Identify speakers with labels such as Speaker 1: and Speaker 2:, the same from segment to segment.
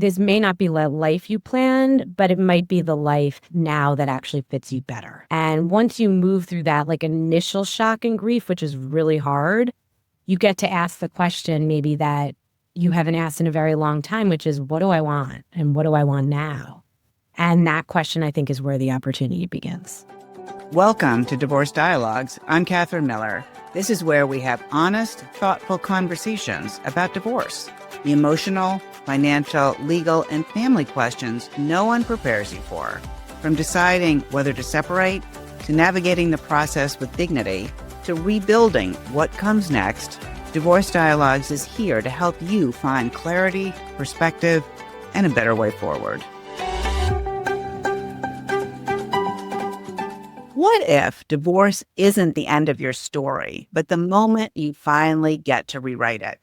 Speaker 1: this may not be the life you planned, but it might be the life now that actually fits you better. And once you move through that like initial shock and grief, which is really hard, you get to ask the question maybe that you haven't asked in a very long time, which is, what do I want? And what do I want now? And that question, I think, is where the opportunity begins.
Speaker 2: Welcome to Divorce Dialogues. I'm Katherine Miller. This is where we have honest, thoughtful conversations about divorce, the emotional, financial, legal, and family questions no one prepares you for. From deciding whether to separate, to navigating the process with dignity, to rebuilding what comes next, Divorce Dialogues is here to help you find clarity, perspective, and a better way forward. What if divorce isn't the end of your story, but the moment you finally get to rewrite it?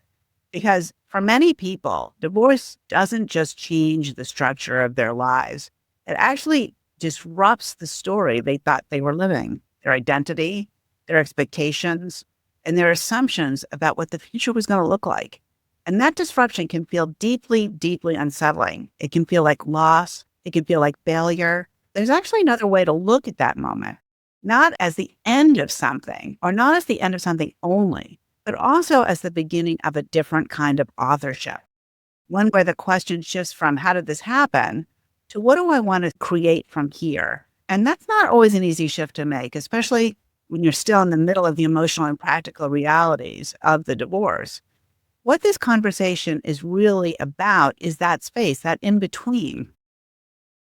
Speaker 2: Because for many people, divorce doesn't just change the structure of their lives. It actually disrupts the story they thought they were living, their identity, their expectations, and their assumptions about what the future was going to look like. And that disruption can feel deeply, deeply unsettling. It can feel like loss. It can feel like failure. There's actually another way to look at that moment, not as the end of something, or not as the end of something only, but also as the beginning of a different kind of authorship. One where the question shifts from how did this happen to what do I want to create from here? And that's not always an easy shift to make, especially when you're still in the middle of the emotional and practical realities of the divorce. What this conversation is really about is that space, that in between.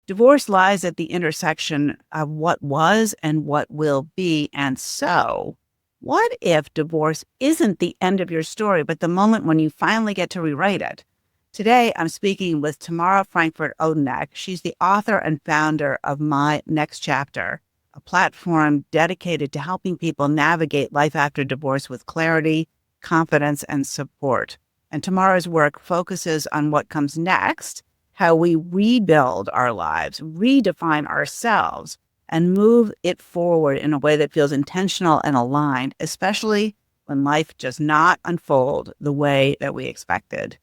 Speaker 2: Divorce lies at the intersection of what was and what will be. And so, what if divorce isn't the end of your story, but the moment when you finally get to rewrite it? Today, I'm speaking with Tamara Frankfort Odinec. She's the author and founder of My Next Chapter, a platform dedicated to helping people navigate life after divorce with clarity, confidence, and support. And Tamara's work focuses on what comes next, how we rebuild our lives, redefine ourselves, and move it forward in a way that feels intentional and aligned, especially when life does not unfold the way that we expected.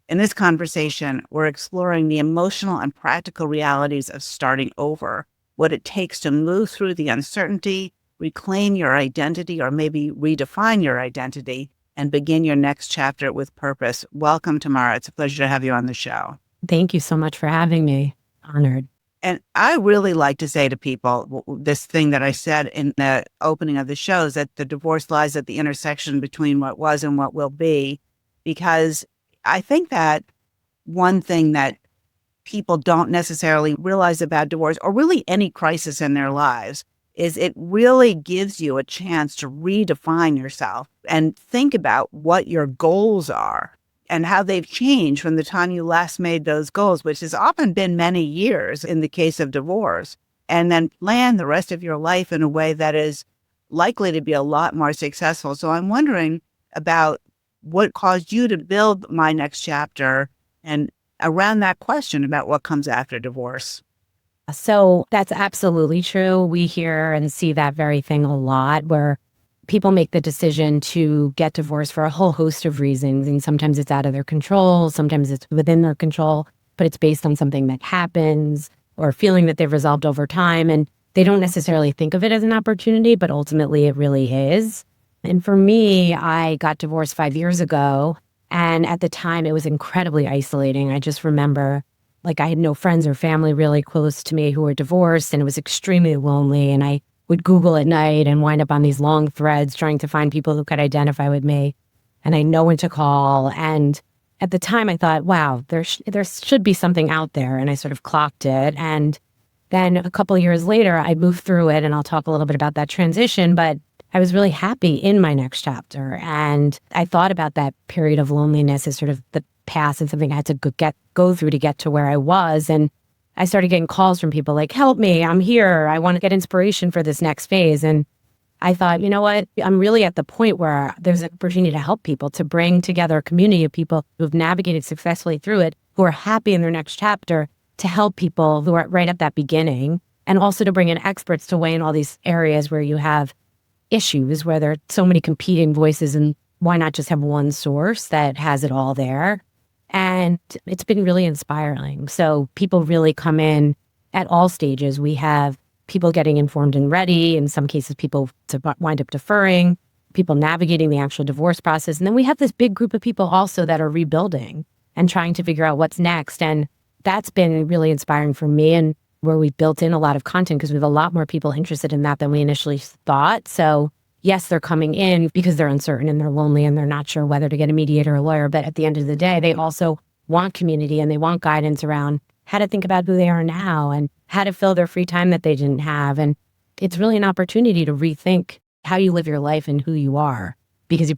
Speaker 2: In this conversation, we're exploring the emotional and practical realities of starting over, what it takes to move through the uncertainty, reclaim your identity, or maybe redefine your identity, and begin your next chapter with purpose. Welcome, Tamara. It's a pleasure to have you on the show.
Speaker 1: Thank you so much for having me. Honored.
Speaker 2: And I really like to say to people this thing that I said in the opening of the show is that the divorce lies at the intersection between what was and what will be, because I think that one thing that people don't necessarily realize about divorce, or really any crisis in their lives, is it really gives you a chance to redefine yourself and think about what your goals are and how they've changed from the time you last made those goals, which has often been many years in the case of divorce, and then plan the rest of your life in a way that is likely to be a lot more successful. So I'm wondering about what caused you to build My Next Chapter and around that question about what comes after divorce.
Speaker 1: So that's absolutely true. We hear and see that very thing a lot where people make the decision to get divorced for a whole host of reasons. And sometimes it's out of their control. Sometimes it's within their control, but it's based on something that happens or feeling that they've resolved over time. And they don't necessarily think of it as an opportunity, but ultimately it really is. And for me, I got divorced 5 years ago. And at the time, it was incredibly isolating. I just remember, like, I had no friends or family really close to me who were divorced, and it was extremely lonely. And I would Google at night and wind up on these long threads trying to find people who could identify with me. And I know when to call. And at the time, I thought, wow, there should be something out there. And I sort of clocked it. And then a couple of years later, I moved through it. And I'll talk a little bit about that transition. But I was really happy in my next chapter. And I thought about that period of loneliness as sort of the past and something I had to go through to get to where I was. And I started getting calls from people like, help me, I'm here. I want to get inspiration for this next phase. And I thought, you know what? I'm really at the point where there's an opportunity to help people, to bring together a community of people who've navigated successfully through it, who are happy in their next chapter, to help people who are right at that beginning, and also to bring in experts to weigh in all these areas where you have issues, where there are so many competing voices, and why not just have one source that has it all there? And it's been really inspiring. So people really come in at all stages. We have people getting informed and ready. In some cases, people to wind up deferring, people navigating the actual divorce process. And then we have this big group of people also that are rebuilding and trying to figure out what's next. And that's been really inspiring for me, and where we've built in a lot of content because we have a lot more people interested in that than we initially thought. So yes, they're coming in because they're uncertain and they're lonely and they're not sure whether to get a mediator or a lawyer. But at the end of the day, they also want community and they want guidance around how to think about who they are now and how to fill their free time that they didn't have. And it's really an opportunity to rethink how you live your life and who you are, because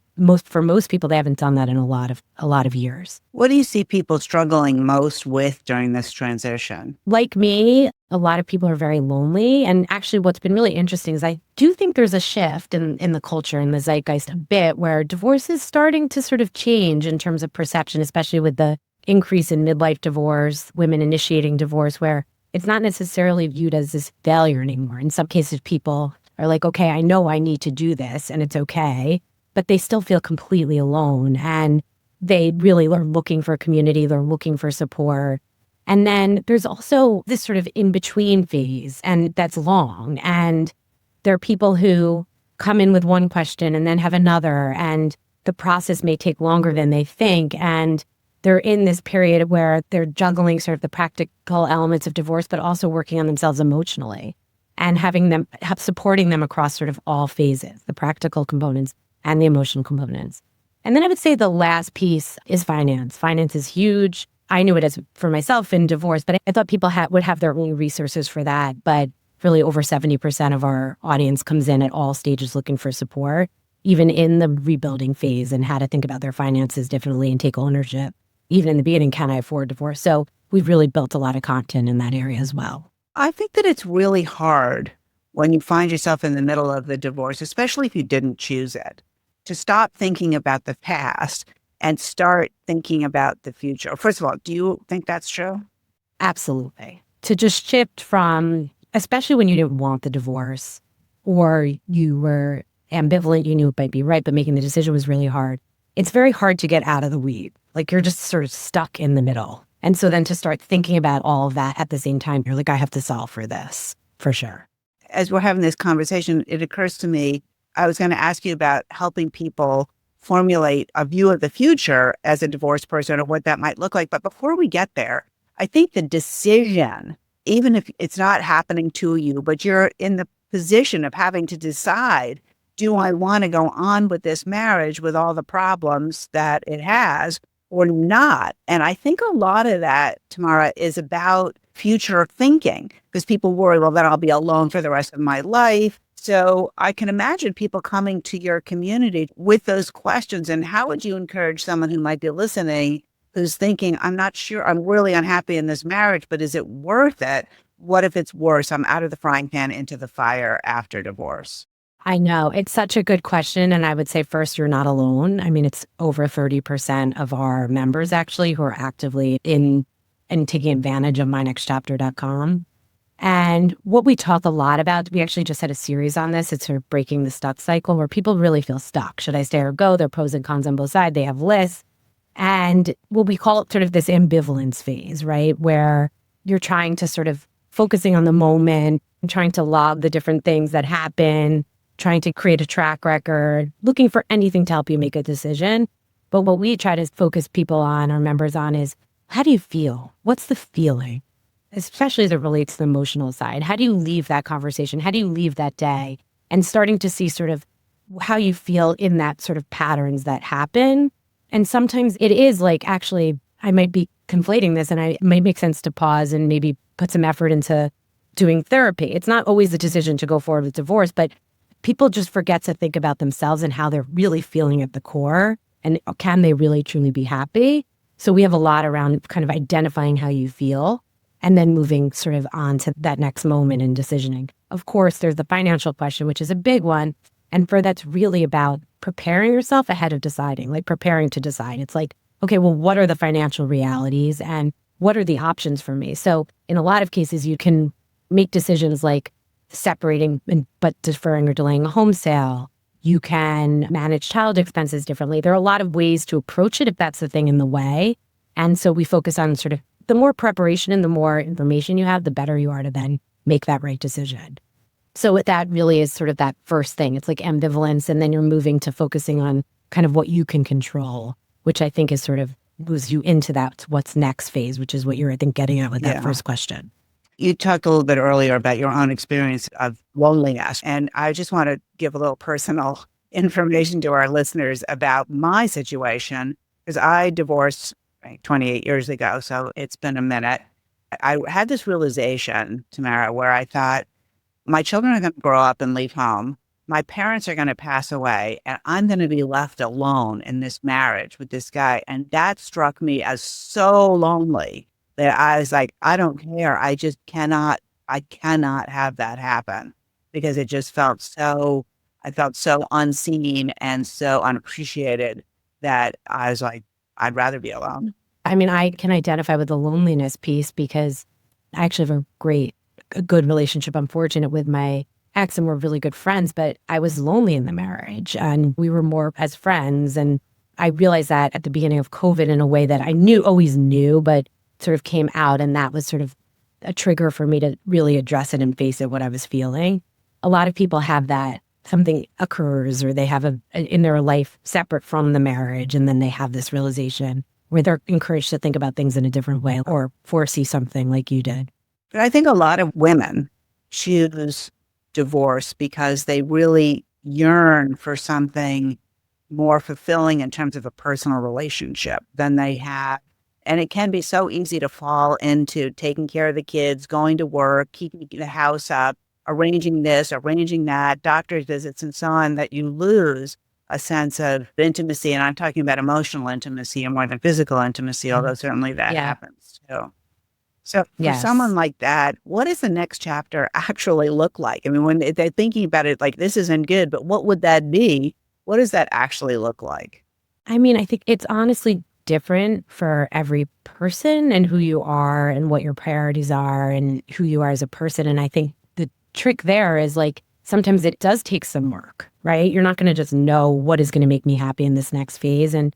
Speaker 1: for most people, they haven't done that in a lot of years.
Speaker 2: What do you see people struggling most with during this transition?
Speaker 1: Like me, a lot of people are very lonely. And actually, what's been really interesting is I do think there's a shift in the culture, in the zeitgeist a bit, where divorce is starting to sort of change in terms of perception, especially with the increase in midlife divorce, women initiating divorce, where it's not necessarily viewed as this failure anymore. In some cases, people are like, okay, I know I need to do this and it's okay, but they still feel completely alone. And they really are looking for community. They're looking for support. And then there's also this sort of in-between phase, and that's long. And there are people who come in with one question and then have another, and the process may take longer than they think. And they're in this period where they're juggling sort of the practical elements of divorce, but also working on themselves emotionally and supporting them across sort of all phases, the practical components and the emotional components. And then I would say the last piece is finance. Finance is huge. I knew it as for myself in divorce, but I thought people would have their own resources for that. But really over 70% of our audience comes in at all stages looking for support, even in the rebuilding phase, and how to think about their finances differently and take ownership. Even in the beginning, can I afford divorce? So we've really built a lot of content in that area as well.
Speaker 2: I think that it's really hard when you find yourself in the middle of the divorce, especially if you didn't choose it, to stop thinking about the past and start thinking about the future. First of all, do you think that's true?
Speaker 1: Absolutely. To just shift from, especially when you didn't want the divorce or you were ambivalent, you knew it might be right, but making the decision was really hard. It's very hard to get out of the weed. Like you're just sort of stuck in the middle. And so then to start thinking about all of that at the same time, you're like, I have to solve for this, for sure.
Speaker 2: As we're having this conversation, it occurs to me, I was going to ask you about helping people formulate a view of the future as a divorced person or what that might look like. But before we get there, I think the decision, even if it's not happening to you, but you're in the position of having to decide, do I want to go on with this marriage with all the problems that it has or not? And I think a lot of that, Tamara, is about future thinking, because people worry, well, then I'll be alone for the rest of my life. So I can imagine people coming to your community with those questions. And how would you encourage someone who might be listening, who's thinking, I'm not sure, I'm really unhappy in this marriage, but is it worth it? What if it's worse? I'm out of the frying pan into the fire after divorce.
Speaker 1: I know. It's such a good question. And I would say first, you're not alone. I mean, it's over 30% of our members actually who are actively in and taking advantage of mynextchapter.com. And what we talk a lot about, we actually just had a series on this. It's sort of breaking the stuck cycle where people really feel stuck. Should I stay or go? There are pros and cons on both sides. They have lists. And what we call it sort of this ambivalence phase, right? Where you're trying to sort of focusing on the moment and trying to log the different things that happen, trying to create a track record, looking for anything to help you make a decision. But what we try to focus people on, our members on, is how do you feel? What's the feeling? Especially as it relates to the emotional side. How do you leave that conversation? How do you leave that day? And starting to see sort of how you feel in that sort of patterns that happen. And sometimes it is like, actually, I might be conflating this and it might make sense to pause and maybe put some effort into doing therapy. It's not always a decision to go forward with divorce, but people just forget to think about themselves and how they're really feeling at the core. And can they really truly be happy? So we have a lot around kind of identifying how you feel and then moving sort of on to that next moment in decisioning. Of course, there's the financial question, which is a big one. And that's really about preparing yourself ahead of deciding, like preparing to decide. It's like, okay, well, what are the financial realities and what are the options for me? So in a lot of cases, you can make decisions like separating but deferring or delaying a home sale. You can manage child expenses differently. There are a lot of ways to approach it if that's the thing in the way. And so we focus on sort of the more preparation and the more information you have, the better you are to then make that right decision. So that really is sort of that first thing. It's like ambivalence, and then you're moving to focusing on kind of what you can control, which I think is sort of moves you into that what's next phase, which is what you're, I think, getting at with that first question.
Speaker 2: You talked a little bit earlier about your own experience of loneliness, and I just want to give a little personal information to our listeners about my situation, because I divorced 28 years ago, so it's been a minute. I had this realization, Tamara, where I thought, my children are going to grow up and leave home. My parents are going to pass away, and I'm going to be left alone in this marriage with this guy. And that struck me as so lonely that I was like, I don't care. I cannot have that happen, because it just I felt so unseen and so unappreciated that I was like, I'd rather be alone.
Speaker 1: I mean, I can identify with the loneliness piece because I actually have a good relationship. I'm fortunate with my ex and we're really good friends, but I was lonely in the marriage and we were more as friends. And I realized that at the beginning of COVID in a way that I always knew, but sort of came out. And that was sort of a trigger for me to really address it and face it, what I was feeling. A lot of people have that. Something occurs or they have in their life separate from the marriage. And then they have this realization where they're encouraged to think about things in a different way or foresee something like you did.
Speaker 2: But I think a lot of women choose divorce because they really yearn for something more fulfilling in terms of a personal relationship than they have. And it can be so easy to fall into taking care of the kids, going to work, keeping the house up, arranging this, arranging that, doctor's visits and so on, that you lose a sense of intimacy. And I'm talking about emotional intimacy and more than physical intimacy, although certainly that happens too. So for someone like that, what does the next chapter actually look like? I mean, when they're thinking about it, like, this isn't good, but what would that be? What does that actually look like?
Speaker 1: I mean, I think it's honestly different for every person and who you are and what your priorities are and who you are as a person. And I think the trick there is like, sometimes it does take some work, right? You're not going to just know what is going to make me happy in this next phase. And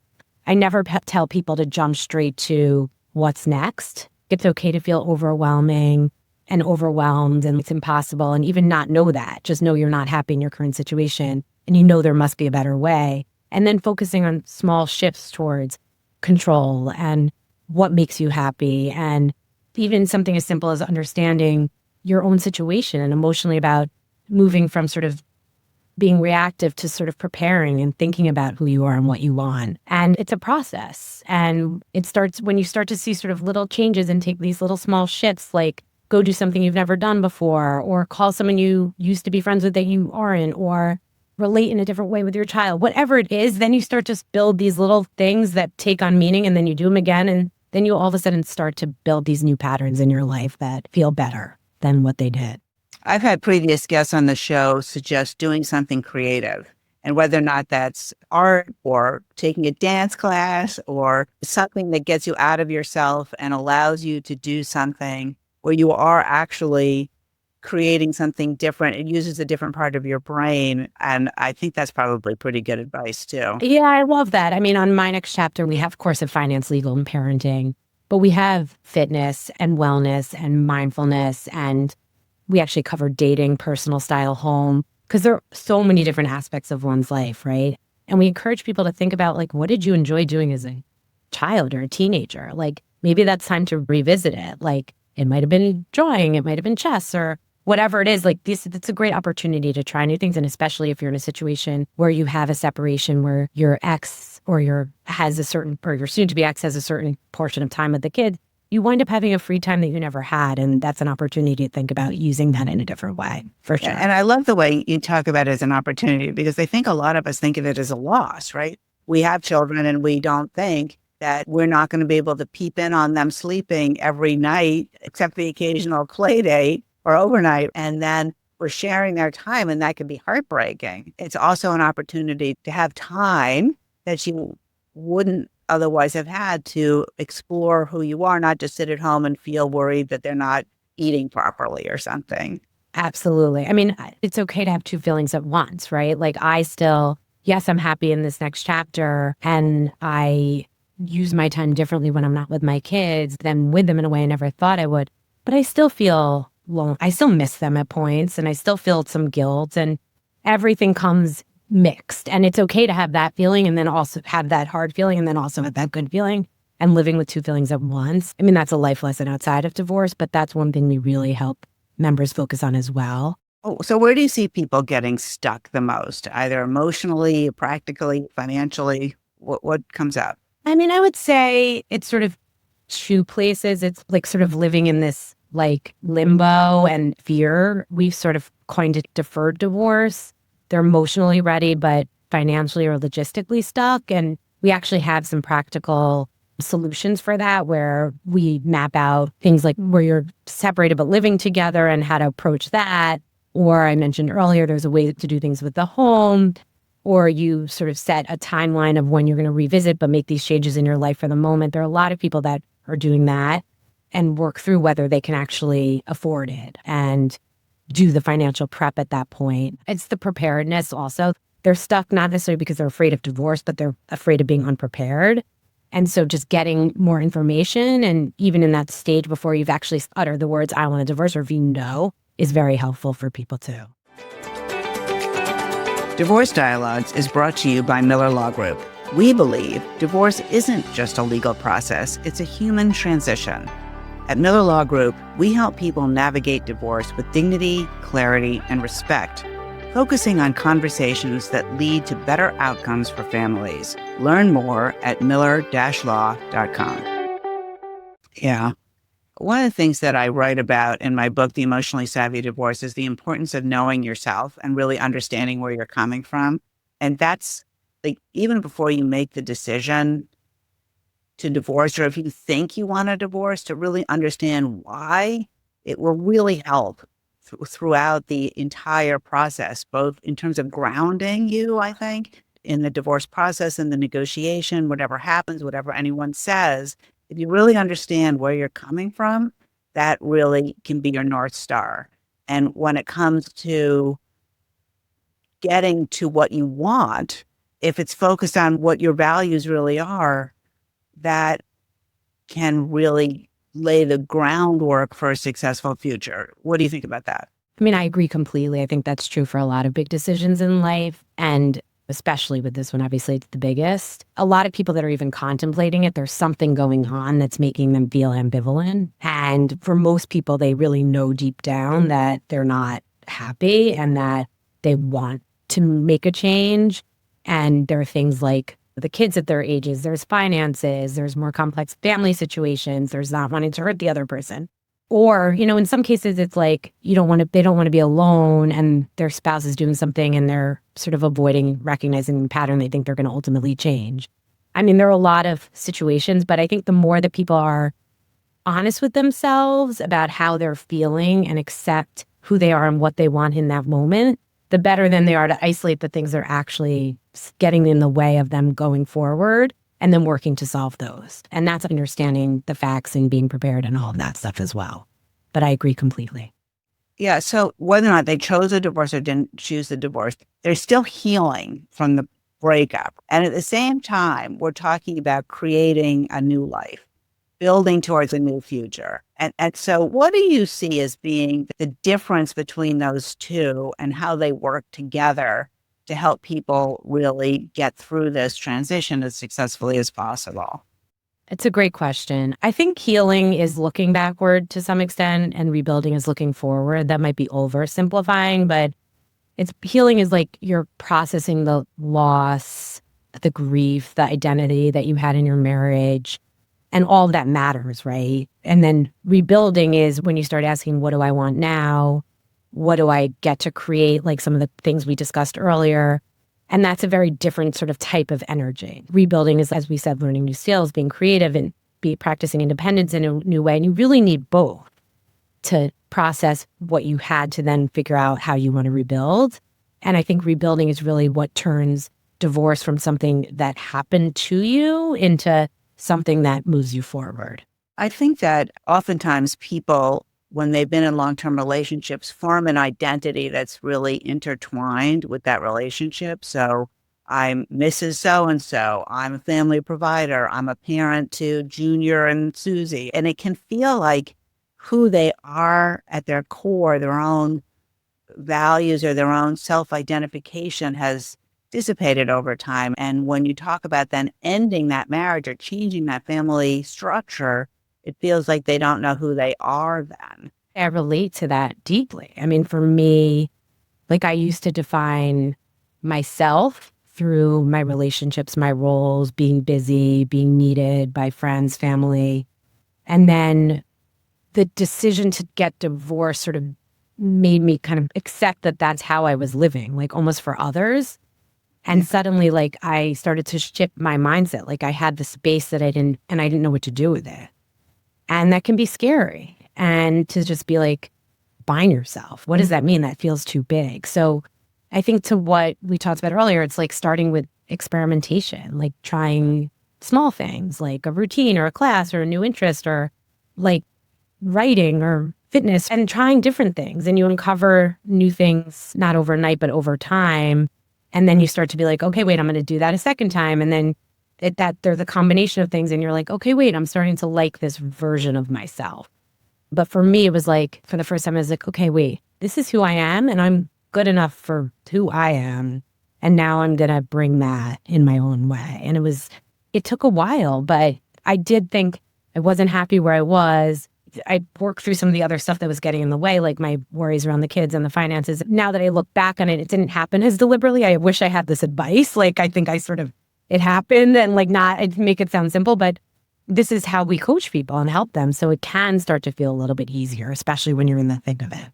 Speaker 1: I never tell people to jump straight to what's next. It's okay to feel overwhelming and overwhelmed and it's impossible and even not know that. Just know you're not happy in your current situation and you know there must be a better way. And then focusing on small shifts towards control and what makes you happy. And even something as simple as understanding your own situation and emotionally about moving from sort of being reactive to sort of preparing and thinking about who you are and what you want. And it's a process. And it starts when you start to see sort of little changes and take these little small shifts, like go do something you've never done before, or call someone you used to be friends with that you aren't, or relate in a different way with your child. Whatever it is, then you start to build these little things that take on meaning and then you do them again. And then you all of a sudden start to build these new patterns in your life that feel better than what they did.
Speaker 2: I've had previous guests on the show suggest doing something creative, and whether or not that's art or taking a dance class or something that gets you out of yourself and allows you to do something where you are actually creating something different. It uses a different part of your brain. And I think that's probably pretty good advice too.
Speaker 1: Yeah, I love that. I mean, on my next chapter, we have, of course, of finance, legal, and parenting, but we have fitness and wellness and mindfulness, and we actually cover dating, personal style, home, because there are so many different aspects of one's life, right? And we encourage people to think about, like, what did you enjoy doing as a child or a teenager? Like, maybe that's time to revisit it. Like, it might have been drawing, it might have been chess, or whatever it is. Like, it's a great opportunity to try new things. And especially if you're in a situation where you have a separation where your ex or your soon-to-be ex has a certain portion of time with the kid, you wind up having a free time that you never had. And that's an opportunity to think about using that in a different way, for sure.
Speaker 2: And I love the way you talk about it as an opportunity, because I think a lot of us think of it as a loss, right? We have children and we don't think that we're not going to be able to peep in on them sleeping every night, except the occasional play date or overnight. And then we're sharing their time, and that can be heartbreaking. It's also an opportunity to have time that you wouldn't otherwise have had to explore who you are, not just sit at home and feel worried that they're not eating properly or something.
Speaker 1: Absolutely. I mean, it's okay to have two feelings at once, right? Like, I still, yes, I'm happy in this next chapter, and I use my time differently when I'm not with my kids than with them in a way I never thought I would. But I still feel lonely. I still miss them at points, and I still feel some guilt, and everything comes mixed. And it's okay to have that feeling and then also have that hard feeling and then also have that good feeling, and living with two feelings at once. I mean, that's a life lesson outside of divorce, but that's one thing we really help members focus on as well.
Speaker 2: Oh, so where do you see people getting stuck the most, either emotionally, practically, financially? What comes up?
Speaker 1: I mean, I would say it's sort of two places. It's like sort of living in this like limbo and fear. We've sort of coined it deferred divorce. They're emotionally ready, but financially or logistically stuck. And we actually have some practical solutions for that, where we map out things like where you're separated but living together and how to approach that. Or I mentioned earlier, there's a way to do things with the home, or you sort of set a timeline of when you're going to revisit, but make these changes in your life for the moment. There are a lot of people that are doing that and work through whether they can actually afford it and do the financial prep at that point. It's the preparedness also. They're stuck not necessarily because they're afraid of divorce, but they're afraid of being unprepared. And so just getting more information, and even in that stage before you've actually uttered the words, I want a divorce, or if you know, is very helpful for people too.
Speaker 2: Divorce Dialogues is brought to you by Miller Law Group. We believe divorce isn't just a legal process, it's a human transition. At Miller Law Group, we help people navigate divorce with dignity, clarity, and respect, focusing on conversations that lead to better outcomes for families. Learn more at miller-law.com. Yeah. One of the things that I write about in my book, The Emotionally Savvy Divorce, is the importance of knowing yourself and really understanding where you're coming from. And that's like, even before you make the decision to divorce, or if you think you want a divorce, to really understand why, it will really help throughout the entire process, both in terms of grounding you, I think, in the divorce process and the negotiation, whatever happens, whatever anyone says. If you really understand where you're coming from, that really can be your North Star. And when it comes to getting to what you want, if it's focused on what your values really are, that can really lay the groundwork for a successful future. What do you think about that?
Speaker 1: I mean, I agree completely. I think that's true for a lot of big decisions in life. And especially with this one, obviously, it's the biggest. A lot of people that are even contemplating it, there's something going on that's making them feel ambivalent. And for most people, they really know deep down that they're not happy and that they want to make a change. And there are things like the kids at their ages, there's finances, there's more complex family situations, there's not wanting to hurt the other person. Or, you know, in some cases, it's like they don't want to be alone, and their spouse is doing something and they're sort of avoiding recognizing the pattern they think they're going to ultimately change. I mean, there are a lot of situations, but I think the more that people are honest with themselves about how they're feeling and accept who they are and what they want in that moment, the better than they are to isolate the things that are actually getting in the way of them going forward, and then working to solve those. And that's understanding the facts and being prepared and all of that stuff as well. But I agree completely.
Speaker 2: Yeah. So whether or not they chose a divorce or didn't choose the divorce, they're still healing from the breakup. And at the same time, we're talking about creating a new life, building towards a new future. And so what do you see as being the difference between those two and how they work together to help people really get through this transition as successfully as possible?
Speaker 1: It's a great question. I think healing is looking backward to some extent, and rebuilding is looking forward. That might be oversimplifying, but healing is like you're processing the loss, the grief, the identity that you had in your marriage, and all of that matters, right? And then rebuilding is when you start asking, what do I want now? What do I get to create? Like some of the things we discussed earlier. And that's a very different sort of type of energy. Rebuilding is, as we said, learning new skills, being creative, and practicing independence in a new way. And you really need both to process what you had to then figure out how you want to rebuild. And I think rebuilding is really what turns divorce from something that happened to you into something that moves you forward.
Speaker 2: I think that oftentimes people, when they've been in long-term relationships, form an identity that's really intertwined with that relationship. So I'm Mrs. So-and-so. I'm a family provider. I'm a parent to Junior and Susie. And it can feel like who they are at their core, their own values or their own self-identification has dissipated over time. And when you talk about then ending that marriage or changing that family structure, it feels like they don't know who they are then.
Speaker 1: I relate to that deeply. I mean, for me, like I used to define myself through my relationships, my roles, being busy, being needed by friends, family. And then the decision to get divorced sort of made me kind of accept that that's how I was living, like almost for others. And suddenly, like, I started to shift my mindset. Like, I had the space that I didn't know what to do with it. And that can be scary. And to just be like, bind yourself. What does that mean? That feels too big. So I think to what we talked about earlier, it's like starting with experimentation, like trying small things like a routine or a class or a new interest or like writing or fitness and trying different things. And you uncover new things, not overnight, but over time. And then you start to be like, okay, wait, I'm going to do that a second time. And then there's a combination of things. And you're like, okay, wait, I'm starting to like this version of myself. But for me, it was like, for the first time, I was like, okay, wait, this is who I am. And I'm good enough for who I am. And now I'm going to bring that in my own way. And it took a while, but I did think I wasn't happy where I was. I worked through some of the other stuff that was getting in the way, like my worries around the kids and the finances. Now that I look back on it, it didn't happen as deliberately. I wish I had this advice. Like, I think it happened and like I make it sound simple, but this is how we coach people and help them. So it can start to feel a little bit easier, especially when you're in the thick of it.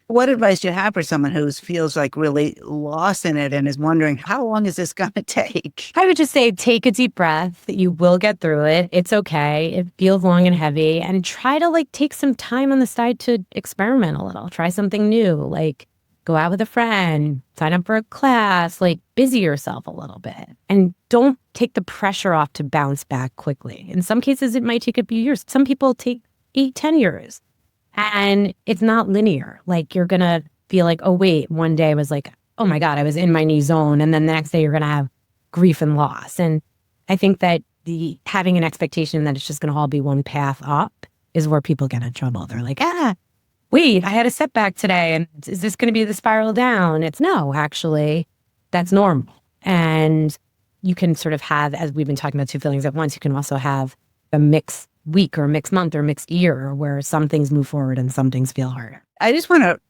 Speaker 2: What advice do you have for someone who feels like really lost in it and is wondering, how long is this going to take?
Speaker 1: I would just say, take a deep breath. You will get through it. It's okay. It feels long and heavy. And try to like take some time on the side to experiment a little. Try something new, like go out with a friend, sign up for a class, like busy yourself a little bit. And don't take the pressure off to bounce back quickly. In some cases, it might take a few years. Some people take 8-10 years. And it's not linear. Like, you're going to feel like, oh, wait, one day I was like, oh my God, I was in my new zone. And then the next day you're going to have grief and loss. And I think that having an expectation that it's just going to all be one path up is where people get in trouble. They're like, wait, I had a setback today. And is this going to be the spiral down? It's no, actually, that's normal. And you can sort of have, as we've been talking about two feelings at once, you can also have a mixed week or mixed month or mixed year where some things move forward and some things feel harder.
Speaker 2: I just want to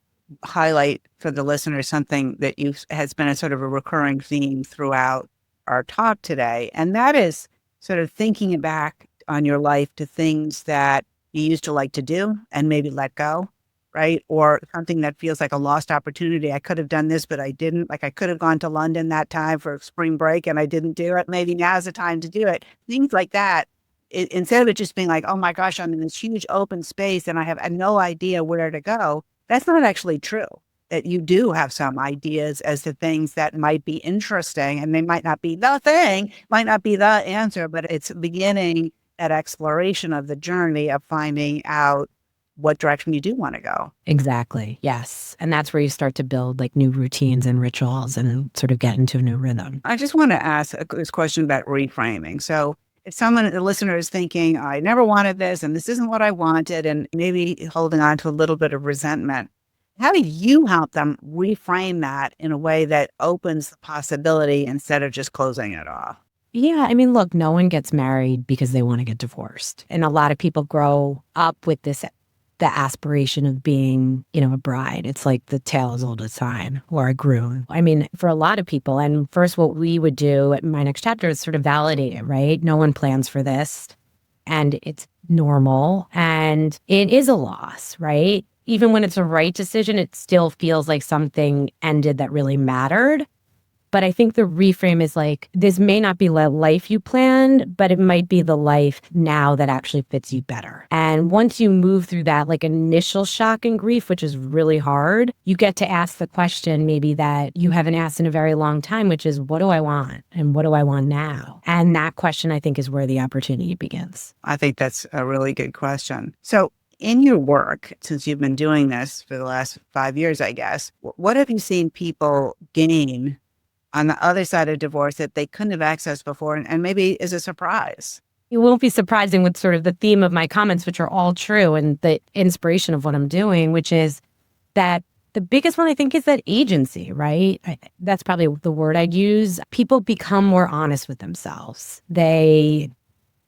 Speaker 2: highlight for the listeners something that has been a sort of a recurring theme throughout our talk today. And that is sort of thinking back on your life to things that you used to like to do and maybe let go, right? Or something that feels like a lost opportunity. I could have done this, but I didn't. Like, I could have gone to London that time for spring break and I didn't do it. Maybe now's the time to do it. Things like that. Instead of it just being like, oh my gosh, I'm in this huge open space and I have no idea where to go. That's not actually true. That you do have some ideas as to things that might be interesting, and they might not be the thing, might not be the answer, but it's beginning that exploration of the journey of finding out what direction you do want to go.
Speaker 1: Exactly. Yes. And that's where you start to build like new routines and rituals and sort of get into a new rhythm.
Speaker 2: I just want to ask this question about reframing. So if the listener is thinking, I never wanted this and this isn't what I wanted, and maybe holding on to a little bit of resentment, how do you help them reframe that in a way that opens the possibility instead of just closing it off?
Speaker 1: Yeah. I mean, look, no one gets married because they want to get divorced. And a lot of people grow up with the aspiration of being, a bride. It's like the tale as old as time, or a groom. I mean, for a lot of people, and first what we would do at My Next Chapter is sort of validate it, right? No one plans for this and it's normal and it is a loss, right? Even when it's a right decision, it still feels like something ended that really mattered. But I think the reframe is like, this may not be the life you planned, but it might be the life now that actually fits you better. And once you move through that like initial shock and grief, which is really hard, you get to ask the question maybe that you haven't asked in a very long time, which is, what do I want? And what do I want now? And that question, I think, is where the opportunity begins.
Speaker 2: I think that's a really good question. So in your work, since you've been doing this for the last 5 years, I guess, what have you seen people gain on the other side of divorce that they couldn't have accessed before and maybe is a surprise.
Speaker 1: It won't be surprising with sort of the theme of my comments, which are all true, and the inspiration of what I'm doing, which is that the biggest one I think is that agency, right? That's probably the word I'd use. People become more honest with themselves. They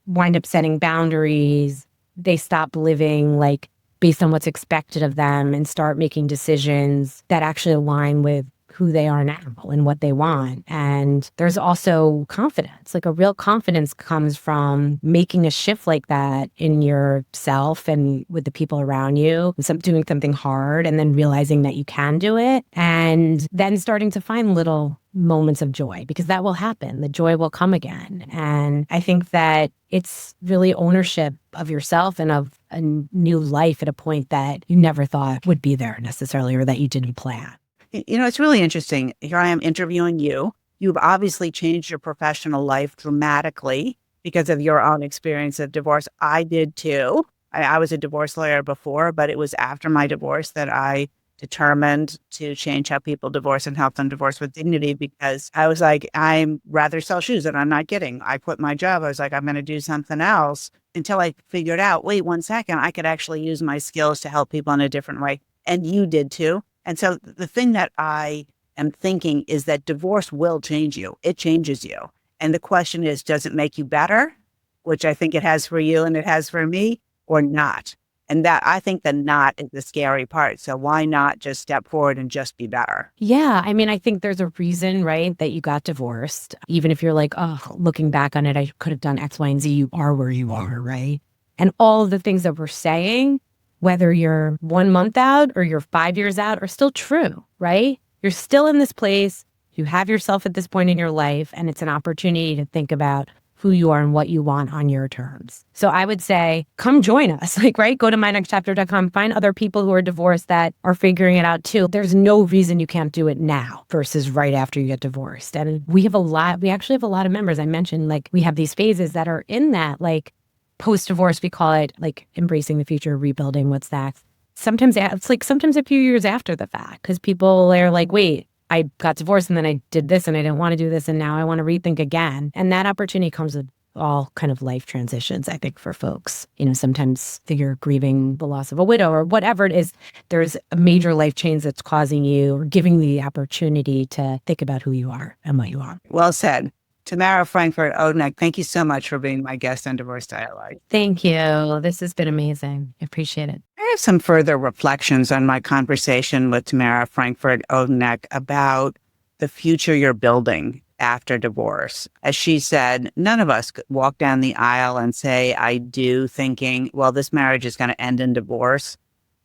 Speaker 1: wind up setting boundaries. They stop living like based on what's expected of them and start making decisions that actually align with who they are now and what they want. And there's also confidence. Like a real confidence comes from making a shift like that in yourself and with the people around you, doing something hard and then realizing that you can do it, and then starting to find little moments of joy, because that will happen. The joy will come again. And I think that it's really ownership of yourself and of a new life at a point that you never thought would be there necessarily, or that you didn't plan.
Speaker 2: You know, it's really interesting. Here I am interviewing you. You've obviously changed your professional life dramatically because of your own experience of divorce. I did too. I was a divorce lawyer before, but it was after my divorce that I determined to change how people divorce and help them divorce with dignity, because I was like, I'm rather sell shoes, and I'm not kidding. I quit my job. I was like, I'm going to do something else, until I figured out, wait 1 second, I could actually use my skills to help people in a different way. And you did too. And so the thing that I am thinking is that divorce will change you. It changes you. And the question is, does it make you better? Which I think it has for you and it has for me, or not? And that, I think the not is the scary part. So why not just step forward and just be better?
Speaker 1: Yeah. I mean, I think there's a reason, right, that you got divorced. Even if you're like, oh, looking back on it, I could have done X, Y, and Z. You are where you are, right? And all of the things that we're saying, whether you're 1 month out or you're 5 years out, are still true, right? You're still in this place. You have yourself at this point in your life, and it's an opportunity to think about who you are and what you want on your terms. So I would say, come join us, like, right? Go to mynextchapter.com, find other people who are divorced that are figuring it out too. There's no reason you can't do it now versus right after you get divorced. And we actually have a lot of members. I mentioned, like, we have these phases that are in that, like, post-divorce, we call it like embracing the future, rebuilding what's next. Sometimes it's like sometimes a few years after the fact, because people are like, wait, I got divorced and then I did this and I didn't want to do this and now I want to rethink again. And that opportunity comes with all kind of life transitions, I think, for folks. You know, sometimes you're grieving the loss of a widow or whatever it is. There's a major life change that's causing you or giving the opportunity to think about who you are and what you are.
Speaker 2: Well said. Tamara Frankfort Odinec, thank you so much for being my guest on Divorce Dialogue.
Speaker 1: Thank you. This has been amazing. I appreciate it.
Speaker 2: I have some further reflections on my conversation with Tamara Frankfort Odinec about the future you're building after divorce. As she said, none of us could walk down the aisle and say, I do, thinking, well, this marriage is going to end in divorce.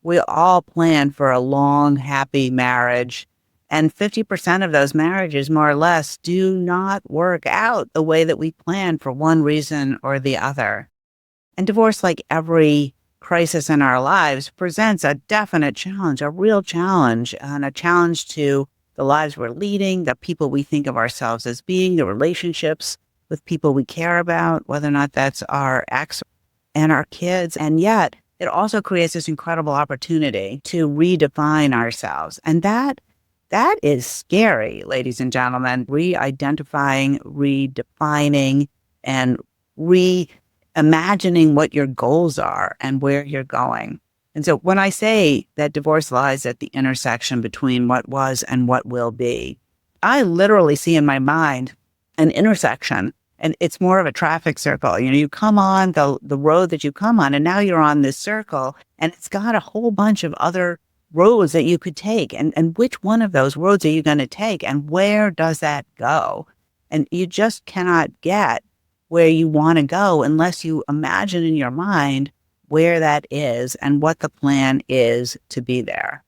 Speaker 2: We all plan for a long, happy marriage. And 50% of those marriages, more or less, do not work out the way that we planned for one reason or the other. And divorce, like every crisis in our lives, presents a definite challenge, a real challenge, and a challenge to the lives we're leading, the people we think of ourselves as being, the relationships with people we care about, whether or not that's our ex and our kids. And yet, it also creates this incredible opportunity to redefine ourselves. And that is scary, ladies and gentlemen. Re-identifying, redefining, and reimagining what your goals are and where you're going. And so when I say that divorce lies at the intersection between what was and what will be, I literally see in my mind an intersection, and it's more of a traffic circle. You know, you come on the road that you come on, and now you're on this circle, and it's got a whole bunch of other roads that you could take. And which one of those roads are you going to take? And where does that go? And you just cannot get where you want to go unless you imagine in your mind where that is and what the plan is to be there.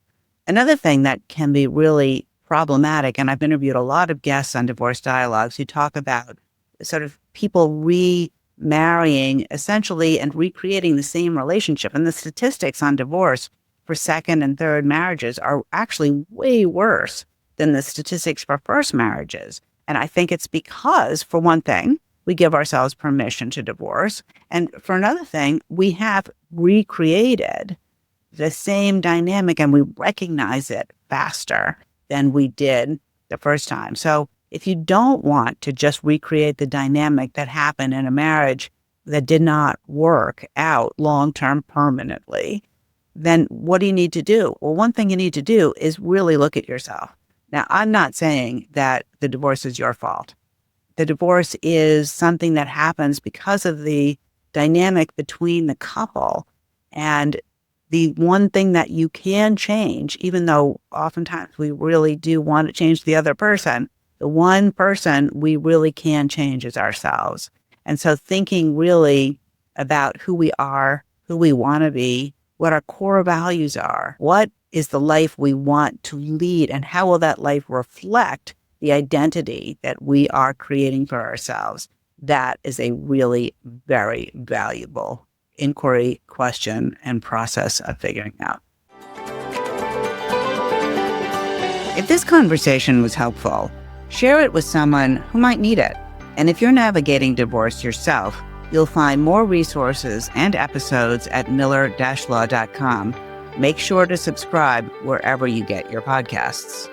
Speaker 2: Another thing that can be really problematic, and I've interviewed a lot of guests on Divorce Dialogues who talk about sort of people remarrying essentially and recreating the same relationship. And the statistics on divorce for second and third marriages are actually way worse than the statistics for first marriages. And I think it's because, for one thing, we give ourselves permission to divorce. And for another thing, we have recreated the same dynamic and we recognize it faster than we did the first time. So If you don't want to just recreate the dynamic that happened in a marriage that did not work out long-term permanently, then what do you need to do? Well, one thing you need to do is really look at yourself. Now, I'm not saying that the divorce is your fault. The divorce is something that happens because of the dynamic between the couple. And the one thing that you can change, even though oftentimes we really do want to change the other person, the one person we really can change is ourselves. And so thinking really about who we are, who we want to be, what our core values are, what is the life we want to lead, and how will that life reflect the identity that we are creating for ourselves? That is a really very valuable inquiry, question, and process of figuring out. If this conversation was helpful, share it with someone who might need it. And if you're navigating divorce yourself, you'll find more resources and episodes at miller-law.com. Make sure to subscribe wherever you get your podcasts.